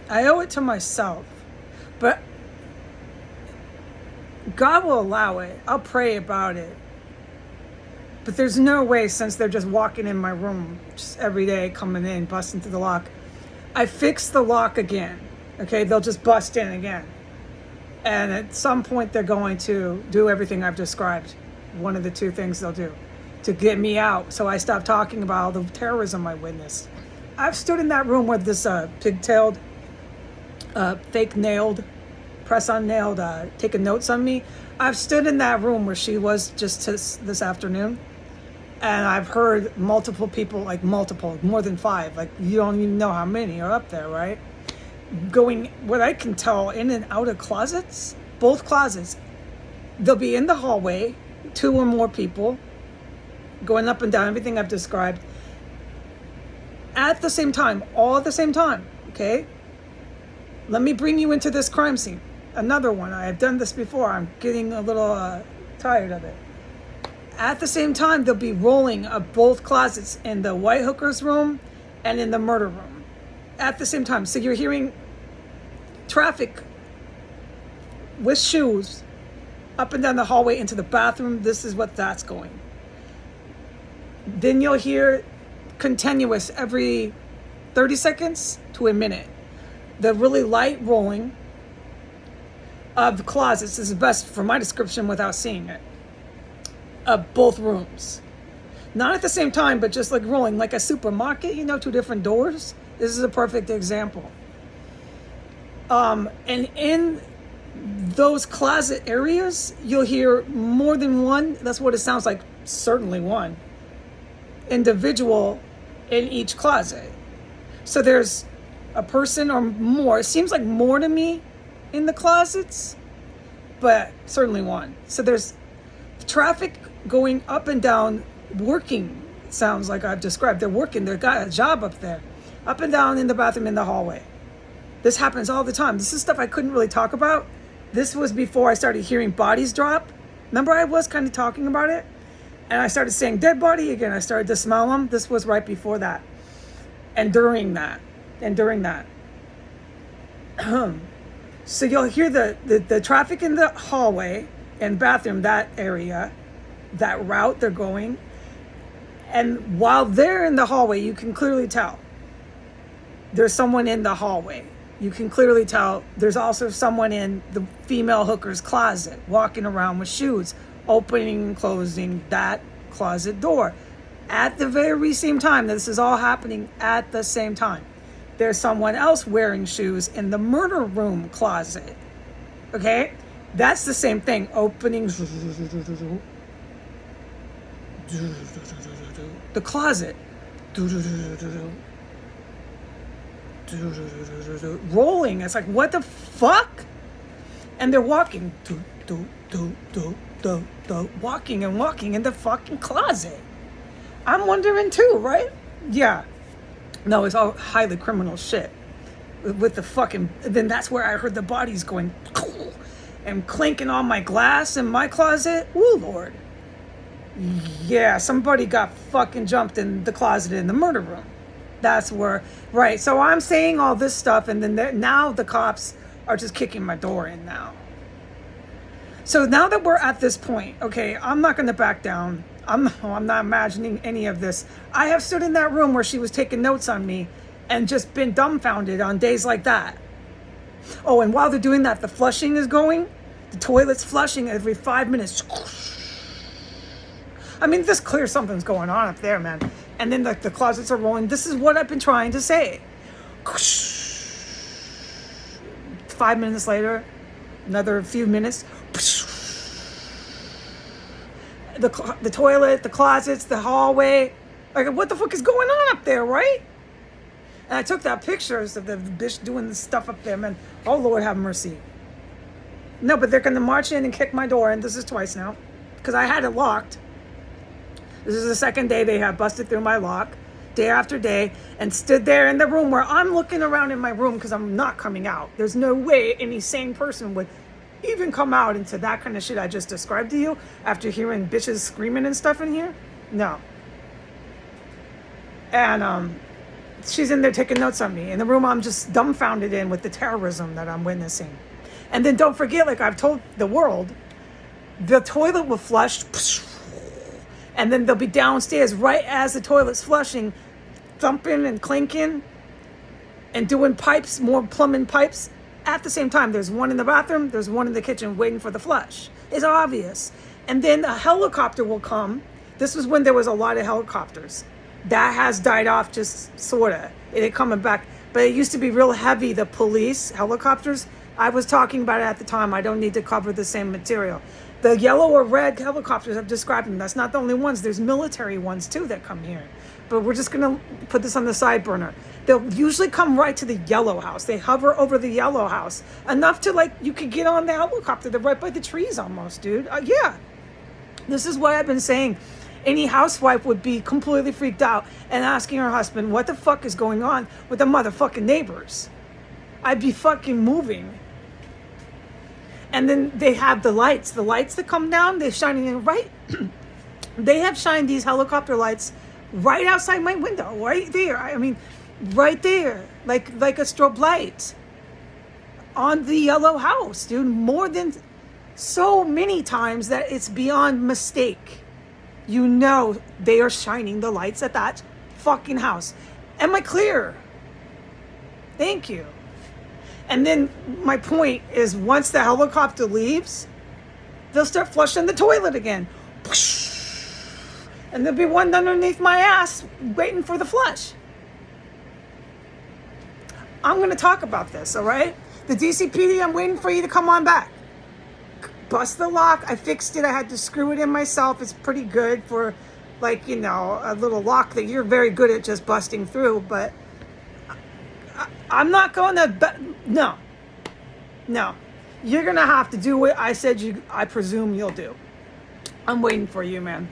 I owe it to myself. But God will allow it. I'll pray about it. But there's no way, since they're just walking in my room just every day, coming in, busting through the lock. I fixed the lock again. Okay, they'll just bust in again. And at some point, they're going to do everything I've described. One of the two things they'll do to get me out. So I stop talking about all the terrorism I witnessed. I've stood in that room with this pigtailed, fake nailed, press-on nailed, taking notes on me. I've stood in that room where she was just this afternoon. And I've heard multiple people, like multiple, more than 5. Like, you don't even know how many are up there, right? Going, what I can tell, in and out of closets, both closets. They'll be in the hallway, 2 or more people, going up and down, everything I've described, at the same time, all at the same time, okay? Let me bring you into this crime scene. Another one. I have done this before. I'm getting a little tired of it. At the same time, they'll be rolling up both closets in the white hooker's room and in the murder room at the same time. So you're hearing traffic with shoes up and down the hallway into the bathroom. This is what that's going. Then you'll hear continuous every 30 seconds to a minute. The really light rolling of the closets is the best for my description without seeing it. Of both rooms. Not at the same time, but just like rolling, like a supermarket, 2 different doors. This is a perfect example. And in those closet areas, you'll hear more than one, that's what it sounds like, certainly one, individual in each closet. So there's a person or more. It seems like more to me in the closets, but certainly one. So there's traffic going up and down, working, it sounds like I've described. They're working, they've got a job up there, up and down in the bathroom, in the hallway. This happens all the time. This is stuff I couldn't really talk about. This was before I started hearing bodies drop. Remember, I was kind of talking about it? And I started saying dead body again. I started to smell them. This was right before that. And during that. So you'll hear the traffic in the hallway and bathroom, that area, that route they're going. And while they're in the hallway, you can clearly tell there's someone in the hallway. You can clearly tell there's also someone in the female hooker's closet, walking around with shoes, opening and closing that closet door. At the very same time, this is all happening at the same time. There's someone else wearing shoes in the murder room closet. Okay? That's the same thing. Opening the closet. Rolling. It's like, what the fuck? And they're walking. Walking and walking in the fucking closet. I'm wondering too, right? Yeah. No, it's all highly criminal shit. With the fucking... Then that's where I heard the bodies going... and clinking on my glass in my closet. Ooh, Lord. Yeah, somebody got fucking jumped in the closet in the murder room. That's where... Right, so I'm saying all this stuff, and then now the cops are just kicking my door in now. So now that we're at this point, okay, I'm not going to back down. I'm not imagining any of this. I have stood in that room where she was taking notes on me and just been dumbfounded on days like that. Oh, and while they're doing that, the flushing is going. The toilet's flushing every 5 minutes. I mean, this clear something's going on up there, man. And then the closets are rolling. This is what I've been trying to say. 5 minutes later, another few minutes. The toilet, the closets, the hallway. Like, what the fuck is going on up there, right? And I took that pictures of the bitch doing this stuff up there, man. Oh, Lord, have mercy. No, but they're going to march in and kick my door, and this is twice now, because I had it locked. This is the second day they have busted through my lock, day after day, and stood there in the room where I'm looking around in my room because I'm not coming out. There's no way any sane person would even come out into that kind of shit I just described to you after hearing bitches screaming and stuff in here. No. And she's in there taking notes on me. In the room I'm just dumbfounded in with the terrorism that I'm witnessing. And then don't forget, like I've told the world, the toilet will flush, and then they'll be downstairs right as the toilet's flushing, thumping and clinking and doing pipes, more plumbing pipes at the same time. There's one in the bathroom, there's one in the kitchen waiting for the flush. It's obvious. And then a helicopter will come. This was when there was a lot of helicopters. That has died off just sort of. It ain't coming back. But it used to be real heavy, the police helicopters. I was talking about it at the time. I don't need to cover the same material. The yellow or red helicopters, I've described them. That's not the only ones. There's military ones too that come here. But we're just going to put this on the side burner. They'll usually come right to the yellow house. They hover over the yellow house. Enough to like, you could get on the helicopter. They're right by the trees almost, dude. Yeah. This is why I've been saying any housewife would be completely freaked out and asking her husband, what the fuck is going on with the motherfucking neighbors? I'd be fucking moving. And then they have the lights that come down, they're shining in right. They have shined these helicopter lights right outside my window, right there. I mean, right there, like a strobe light on the yellow house, dude. More than so many times that it's beyond mistake. You know they are shining the lights at that fucking house. Am I clear? Thank you. And then my point is, once the helicopter leaves, they'll start flushing the toilet again. And there'll be one underneath my ass waiting for the flush. I'm going to talk about this, all right? The DCPD, I'm waiting for you to come on back. Bust the lock. I fixed it. I had to screw it in myself. It's pretty good for, like, you know, a little lock that you're very good at just busting through. But I'm not going to... No. You're going to have to do what I said I presume you'll do. I'm waiting for you, man.